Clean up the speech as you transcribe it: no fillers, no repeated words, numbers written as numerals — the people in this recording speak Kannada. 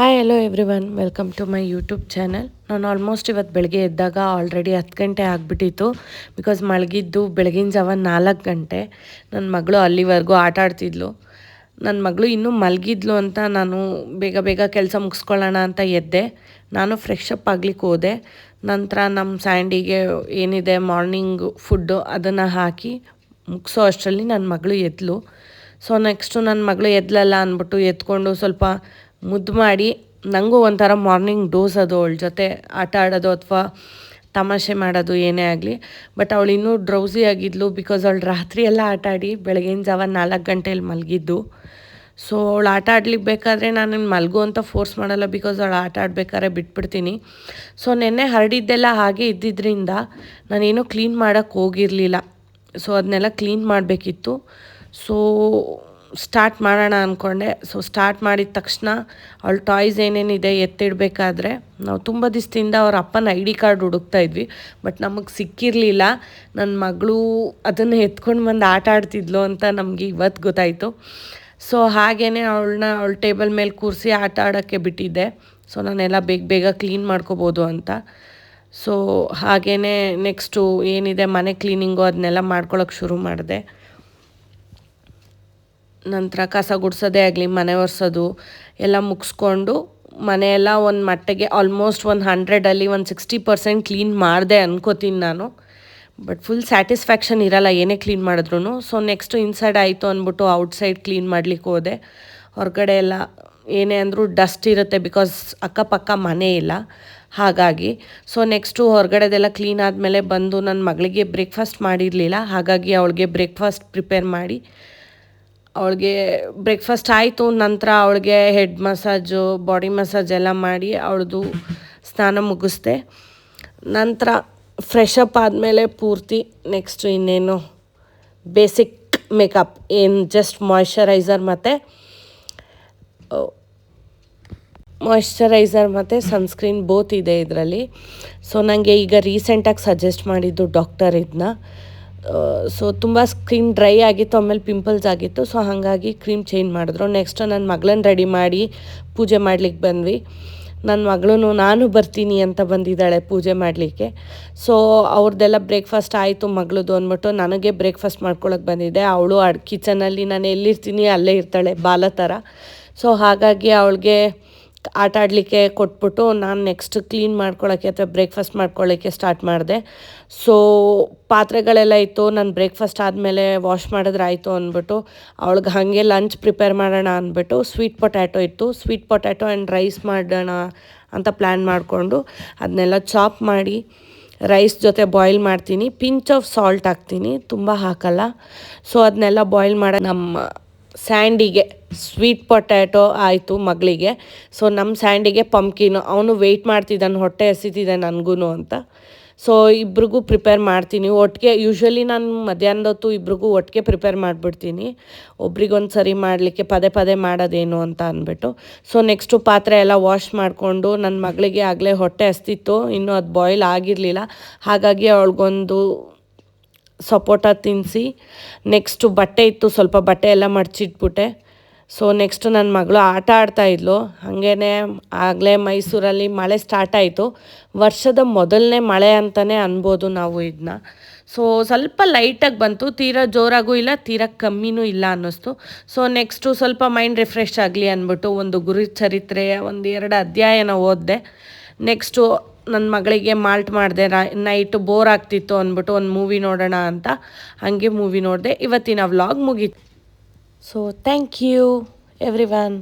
Hi hello everyone, welcome to my YouTube channel. ನಾನು ಆಲ್ಮೋಸ್ಟ್ ಇವತ್ತು ಬೆಳಗ್ಗೆ ಎದ್ದಾಗ ಆಲ್ರೆಡಿ 10 ಗಂಟೆ ಆಗಿಬಿಟ್ಟಿತ್ತು. ಬಿಕಾಸ್ ಮಲಗಿದ್ದು ಬೆಳಗಿನ ಜಾವ 4 ಗಂಟೆ. ನನ್ನ ಮಗಳು ಅಲ್ಲಿವರೆಗೂ ಆಟ ಆಡ್ತಿದ್ಲು. ನನ್ನ ಮಗಳು ಇನ್ನೂ ಮಲಗಿದ್ಲು ಅಂತ ನಾನು ಬೇಗ ಬೇಗ ಕೆಲಸ ಮುಗಿಸ್ಕೊಳ್ಳೋಣ ಅಂತ ಎದ್ದೆ. ನಾನು ಫ್ರೆಶ್ ಅಪ್ ಆಗ್ಲಿಕ್ಕೆ ಹೋದೆ. ನಂತರ ನಮ್ಮ ಸ್ಯಾಂಡಿಗೆ ಏನಿದೆ ಮಾರ್ನಿಂಗ್ ಫುಡ್ಡು ಅದನ್ನು ಹಾಕಿ ಮುಗಿಸೋ ಅಷ್ಟರಲ್ಲಿ ನನ್ನ ಮಗಳು ಎದ್ಲು. ಸೊ ನೆಕ್ಸ್ಟು ನನ್ನ ಮಗಳು ಎದ್ಲಲ್ಲ ಅಂದ್ಬಿಟ್ಟು ಎತ್ಕೊಂಡು ಸ್ವಲ್ಪ ಮುದ್ದು ಮಾಡಿ, ನನಗೂ ಒಂಥರ ಮಾರ್ನಿಂಗ್ ಡೋಸ್ ಅದು ಅವಳ ಜೊತೆ ಆಟ ಆಡೋದು ಅಥವಾ ತಮಾಷೆ ಮಾಡೋದು ಏನೇ ಆಗಲಿ. ಬಟ್ ಅವಳು ಇನ್ನೂ ಡ್ರೌಸಿ ಆಗಿದ್ಲು ಬಿಕಾಸ್ ಅವಳು ರಾತ್ರಿ ಎಲ್ಲ ಆಟ ಆಡಿ ಬೆಳಗಿನ ಜಾವ 4 ಗಂಟೆಯಲ್ಲಿ ಮಲಗಿದ್ದು. ಸೊ ಅವಳು ಆಟ ಆಡ್ಲಿಕ್ಕೆ ಬೇಕಾದರೆ ನಾನು ಮಲಗು ಅಂತ ಫೋರ್ಸ್ ಮಾಡಲ್ಲ, ಬಿಕಾಸ್ ಅವಳು ಆಟ ಆಡ್ಬೇಕಾದ್ರೆ ಬಿಟ್ಬಿಡ್ತೀನಿ. ಸೊ ನೆನ್ನೆ ಹರಡಿದ್ದೆಲ್ಲ ಹಾಗೆ ಇದ್ದಿದ್ದರಿಂದ ನಾನೇನು ಕ್ಲೀನ್ ಮಾಡೋಕ್ಕೆ ಹೋಗಿರಲಿಲ್ಲ. ಸೊ ಅದನ್ನೆಲ್ಲ ಕ್ಲೀನ್ ಮಾಡಬೇಕಿತ್ತು. ಸೊ ಸ್ಟಾರ್ಟ್ ಮಾಡೋಣ ಅಂದ್ಕೊಂಡೆ. ಸೊ ಸ್ಟಾರ್ಟ್ ಮಾಡಿದ ತಕ್ಷಣ ಅವಳ ಟಾಯ್ಸ್ ಏನೇನಿದೆ ಎತ್ತಿಡಬೇಕಾದ್ರೆ ನಾವು ತುಂಬ ದಿವಸದಿಂದ ಅವ್ರ ಅಪ್ಪನ ID ಕಾರ್ಡ್ ಹುಡುಕ್ತಾ ಇದ್ವಿ. ಬಟ್ ನಮಗೆ ಸಿಕ್ಕಿರಲಿಲ್ಲ. ನನ್ನ ಮಗಳು ಅದನ್ನು ಎತ್ಕೊಂಡು ಬಂದು ಆಟ ಆಡ್ತಿದ್ಲು ಅಂತ ನಮಗೆ ಇವತ್ತು ಗೊತ್ತಾಯಿತು. ಸೊ ಹಾಗೇ ಅವಳ ಟೇಬಲ್ ಮೇಲೆ ಕೂರಿಸಿ ಆಟ ಆಡೋಕ್ಕೆ ಬಿಟ್ಟಿದ್ದೆ. ಸೊ ನಾನೆಲ್ಲ ಬೇಗ ಬೇಗ ಕ್ಲೀನ್ ಮಾಡ್ಕೋಬೋದು ಅಂತ. ಸೊ ಹಾಗೇ ನೆಕ್ಸ್ಟು ಏನಿದೆ ಮನೆ ಕ್ಲೀನಿಂಗು ಅದನ್ನೆಲ್ಲ ಮಾಡ್ಕೊಳ್ಳೋಕೆ ಶುರು ಮಾಡಿದೆ. ನಂತರ ಕಸ ಗುಡಿಸೋದೇ ಆಗಲಿ, ಮನೆ ಒರೆಸೋದು ಎಲ್ಲ ಮುಗಿಸ್ಕೊಂಡು ಮನೆಯೆಲ್ಲ ಒಂದು ಮಟ್ಟಿಗೆ ಆಲ್ಮೋಸ್ಟ್ ಒಂದು 100ಅಲ್ಲಿ ಒಂದು 60% ಕ್ಲೀನ್ ಮಾಡಿದೆ ಅನ್ಕೋತೀನಿ ನಾನು. ಬಟ್ ಫುಲ್ ಸ್ಯಾಟಿಸ್ಫ್ಯಾಕ್ಷನ್ ಇರಲ್ಲ ಏನೇ ಕ್ಲೀನ್ ಮಾಡಿದ್ರು. ಸೊ ನೆಕ್ಸ್ಟು ಇನ್ಸೈಡ್ ಆಯಿತು ಅಂದ್ಬಿಟ್ಟು ಔಟ್ಸೈಡ್ ಕ್ಲೀನ್ ಮಾಡಲಿಕ್ಕೆ ಹೋದೆ. ಹೊರಗಡೆ ಎಲ್ಲ ಏನೇ ಅಂದರೂ ಡಸ್ಟ್ ಇರುತ್ತೆ, ಬಿಕಾಸ್ ಅಕ್ಕಪಕ್ಕ ಮನೆ ಇಲ್ಲ ಹಾಗಾಗಿ. ಸೊ ನೆಕ್ಸ್ಟು ಹೊರಗಡೆದೆಲ್ಲ ಕ್ಲೀನ್ ಆದಮೇಲೆ ಬಂದು ನನ್ನ ಮಗಳಿಗೆ ಬ್ರೇಕ್ಫಾಸ್ಟ್ ಮಾಡಿರಲಿಲ್ಲ. ಹಾಗಾಗಿ ಅವಳಿಗೆ ಬ್ರೇಕ್ಫಾಸ್ಟ್ ಪ್ರಿಪೇರ್ ಮಾಡಿ ಅವಳಿಗೆ ಬ್ರೇಕ್ಫಾಸ್ಟ್ ಆಯಿತು. ನಂತರ ಅವಳಿಗೆ ಹೆಡ್ ಮಸಾಜು ಬಾಡಿ ಮಸಾಜ್ ಎಲ್ಲ ಮಾಡಿ ಅವಳದು ಸ್ನಾನ ಮುಗಿಸ್ದೆ. ನಂತರ ಫ್ರೆಶ್ ಅಪ್ ಆದಮೇಲೆ ಪೂರ್ತಿ ನೆಕ್ಸ್ಟು ಇನ್ನೇನು ಬೇಸಿಕ್ ಮೇಕಪ್ ಏನು ಜಸ್ಟ್ ಮಾಯ್ಶ್ಚರೈಸರ್ ಮತ್ತು ಸನ್ಸ್ಕ್ರೀನ್ ಬೋತ್ ಇದೆ ಇದರಲ್ಲಿ. ಸೊ ನನಗೆ ಈಗ ರೀಸೆಂಟಾಗಿ ಸಜೆಸ್ಟ್ ಮಾಡಿದ್ದು ಡಾಕ್ಟರ್ ಇದನ್ನ. ಸೊ ತುಂಬ ಸ್ಕಿನ್ ಡ್ರೈ ಆಗಿತ್ತು, ಆಮೇಲೆ ಪಿಂಪಲ್ಸ್ ಆಗಿತ್ತು. ಸೊ ಹಾಗಾಗಿ ಕ್ರೀಮ್ ಚೇಂಜ್ ಮಾಡಿದ್ರು. ನೆಕ್ಸ್ಟು ನನ್ನ ಮಗಳನ್ನ ರೆಡಿ ಮಾಡಿ ಪೂಜೆ ಮಾಡ್ಲಿಕ್ಕೆ ಬಂದ್ವಿ. ನನ್ನ ಮಗಳು ನಾನು ಬರ್ತೀನಿ ಅಂತ ಬಂದಿದ್ದಾಳೆ ಪೂಜೆ ಮಾಡಲಿಕ್ಕೆ. ಸೊ ಅವ್ರದ್ದೆಲ್ಲ ಬ್ರೇಕ್ಫಾಸ್ಟ್ ಆಯಿತು ಮಗಳದು ಅಂದ್ಬಿಟ್ಟು ನನಗೆ ಬ್ರೇಕ್ಫಾಸ್ಟ್ ಮಾಡ್ಕೊಳಕ್ಕೆ ಬಂದಿದ್ದೆ. ಅವಳು ಕಿಚನಲ್ಲಿ ನಾನು ಎಲ್ಲಿರ್ತೀನಿ ಅಲ್ಲೇ ಇರ್ತಾಳೆ ಬಾಲ ಥರ. ಸೊ ಹಾಗಾಗಿ ಅವಳಿಗೆ ಆಟ ಆಡಲಿಕ್ಕೆ ಕೊಟ್ಬಿಟ್ಟು ನಾನು ನೆಕ್ಸ್ಟ್ ಕ್ಲೀನ್ ಮಾಡ್ಕೊಳ್ಳೋಕ್ಕೆ ಅಥವಾ ಬ್ರೇಕ್ಫಾಸ್ಟ್ ಮಾಡ್ಕೊಳ್ಳೋಕ್ಕೆ ಸ್ಟಾರ್ಟ್ ಮಾಡಿದೆ. ಸೊ ಪಾತ್ರೆಗಳೆಲ್ಲ ಇತ್ತು, ನಾನು ಬ್ರೇಕ್ಫಾಸ್ಟ್ ಆದಮೇಲೆ ವಾಶ್ ಮಾಡಿದ್ರೆ ಆಯಿತು ಅಂದ್ಬಿಟ್ಟು ಅವಳಿಗೆ ಹಾಗೆ ಲಂಚ್ ಪ್ರಿಪೇರ್ ಮಾಡೋಣ ಅಂದ್ಬಿಟ್ಟು ಸ್ವೀಟ್ ಪೊಟ್ಯಾಟೊ ಇತ್ತು. ಸ್ವೀಟ್ ಪೊಟ್ಯಾಟೊ ಆ್ಯಂಡ್ ರೈಸ್ ಮಾಡೋಣ ಅಂತ ಪ್ಲ್ಯಾನ್ ಮಾಡಿಕೊಂಡು ಅದನ್ನೆಲ್ಲ ಚಾಪ್ ಮಾಡಿ ರೈಸ್ ಜೊತೆ ಬಾಯ್ಲ್ ಮಾಡ್ತೀನಿ. ಪಿಂಚ್ ಆಫ್ ಸಾಲ್ಟ್ ಹಾಕ್ತೀನಿ, ತುಂಬ ಹಾಕಲ್ಲ. ಸೊ ಅದನ್ನೆಲ್ಲ ಬಾಯ್ಲ್ ಮಾಡೋ ನಮ್ಮ ಸ್ಯಾಂಡಿಗೆ ಸ್ವೀಟ್ ಪೊಟ್ಯಾಟೊ ಆಯಿತು ಮಗಳಿಗೆ. ಸೊ ನಮ್ಮ ಸ್ಯಾಂಡಿಗೆ ಪಂಪ್ಕಿನು, ಅವನು ವೆಯ್ಟ್ ಮಾಡ್ತಿದ್ದಾನೆ, ಹೊಟ್ಟೆ ಹಸಿತಿದೆ ನನಗೂ ಅಂತ. ಸೊ ಇಬ್ರಿಗೂ ಪ್ರಿಪೇರ್ ಮಾಡ್ತೀನಿ ಒಟ್ಟಿಗೆ. ಯೂಶ್ವಲಿ ನಾನು ಮಧ್ಯಾಹ್ನದ ಹೊತ್ತು ಇಬ್ರಿಗೂ ಒಟ್ಟಿಗೆ ಪ್ರಿಪೇರ್ ಮಾಡಿಬಿಡ್ತೀನಿ, ಒಬ್ರಿಗೊಂದು ಸರಿ ಮಾಡಲಿಕ್ಕೆ ಪದೇ ಪದೇ ಮಾಡೋದೇನು ಅಂತ ಅಂದ್ಬಿಟ್ಟು. ಸೊ ನೆಕ್ಸ್ಟು ಪಾತ್ರೆ ಎಲ್ಲ ವಾಶ್ ಮಾಡಿಕೊಂಡು ನನ್ನ ಮಗಳಿಗೆ ಆಗಲೇ ಹೊಟ್ಟೆ ಹಸ್ತಿತ್ತು, ಇನ್ನೂ ಅದು ಬಾಯ್ಲ್ ಆಗಿರಲಿಲ್ಲ. ಹಾಗಾಗಿ ಅವಳಿಗೊಂದು ಸಪೋಟ ತಿನ್ನಿಸಿ ನೆಕ್ಸ್ಟು ಬಟ್ಟೆ ಇತ್ತು, ಸ್ವಲ್ಪ ಬಟ್ಟೆ ಎಲ್ಲ ಮಡಚಿಟ್ಬಿಟ್ಟೆ. ಸೊ ನೆಕ್ಸ್ಟು ನನ್ನ ಮಗಳು ಆಟ ಆಡ್ತಾಯಿದ್ಲು. ಹಾಗೇ ಆಗಲೇ ಮೈಸೂರಲ್ಲಿ ಮಳೆ ಸ್ಟಾರ್ಟ್ ಆಯಿತು. ವರ್ಷದ ಮೊದಲನೇ ಮಳೆ ಅಂತಲೇ ಅನ್ಬೋದು ನಾವು ಇದನ್ನ. ಸೊ ಸ್ವಲ್ಪ ಲೈಟಾಗಿ ಬಂತು, ತೀರಾ ಜೋರಾಗೂ ಇಲ್ಲ, ತೀರಾ ಕಮ್ಮಿನೂ ಇಲ್ಲ ಅನ್ನಿಸ್ತು. ಸೊ ನೆಕ್ಸ್ಟು ಸ್ವಲ್ಪ ಮೈಂಡ್ ರಿಫ್ರೆಶ್ ಆಗಲಿ ಅಂದ್ಬಿಟ್ಟು ಒಂದು ಗುರು ಚರಿತ್ರೆಯ 1-2 ಅಧ್ಯಾಯನ ಓದಿದೆ. ನೆಕ್ಸ್ಟು ನನ್ನ ಮಗಳಿಗೆ ಮಾಲ್ಟ್ ಮಾಡಿದೆ. ನೈಟು ಬೋರ್ ಆಗ್ತಿತ್ತು ಅಂದ್ಬಿಟ್ಟು ಒಂದು ಮೂವಿ ನೋಡೋಣ ಅಂತ ಹಾಗೆ ಮೂವಿ ನೋಡಿದೆ. ಇವತ್ತಿನ ವ್ಲಾಗ್ ಮುಗೀತು. So thank you everyone.